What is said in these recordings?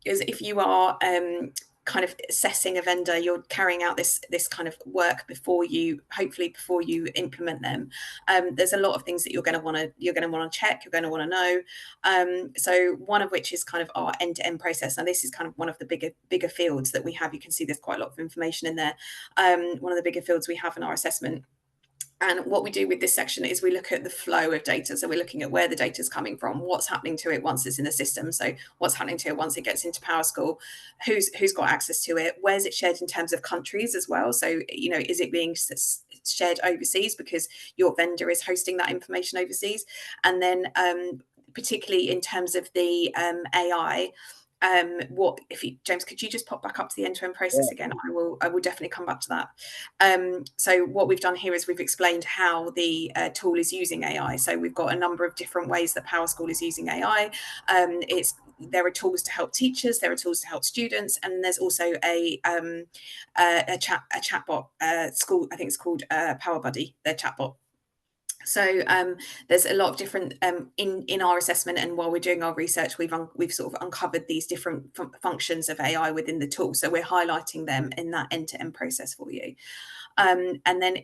is if you are kind of assessing a vendor, you're carrying out this kind of work before you, hopefully before you implement them. There's a lot of things that you're going to want to check, you're going to want to know. So one of which is kind of our end-to-end process. And this is kind of one of the bigger fields that we have. You can see there's quite a lot of information in there. One of the bigger fields we have in our assessment. And what we do with this section is we look at the flow of data. So we're looking at where the data is coming from, what's happening to it once it's in the system. So what's happening to it once it gets into PowerSchool, who's got access to it, where's it shared in terms of countries as well. So, is it being shared overseas because your vendor is hosting that information overseas? And then particularly in terms of the AI, James, could you just pop back up to the end-to-end process again? I will definitely come back to that. So what we've done here is we've explained how the tool is using AI. So we've got a number of different ways that PowerSchool is using AI. There are tools to help teachers, there are tools to help students, and there's also a chatbot. School, I think it's called Power Buddy, their chatbot. So there's a lot of different in our assessment, and while we're doing our research, we've sort of uncovered these different functions of AI within the tool. So we're highlighting them in that end-to-end process for you. And then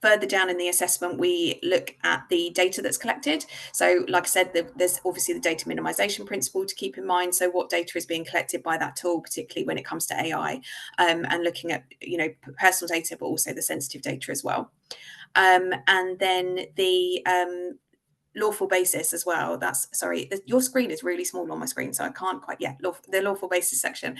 further down in the assessment, we look at the data that's collected. So like I said, there's obviously the data minimization principle to keep in mind. So what data is being collected by that tool, particularly when it comes to AI, and looking at personal data, but also the sensitive data as well. And then the lawful basis as well. Your screen is really small on my screen, so I can't quite, the lawful basis section.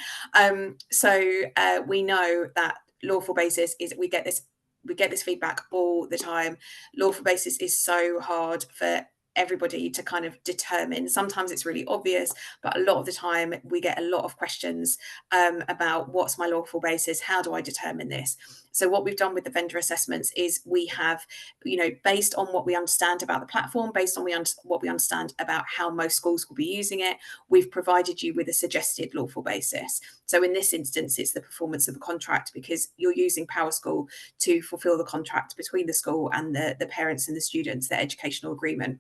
So we know that lawful basis is, we get this feedback all the time. Lawful basis is so hard for everybody to kind of determine. Sometimes it's really obvious, but a lot of the time we get a lot of questions about what's my lawful basis, how do I determine this? So what we've done with the vendor assessments is we have, based on what we understand about the platform, based on what we understand about how most schools will be using it, we've provided you with a suggested lawful basis. So in this instance, it's the performance of a contract, because you're using PowerSchool to fulfill the contract between the school and the parents and the students, their educational agreement.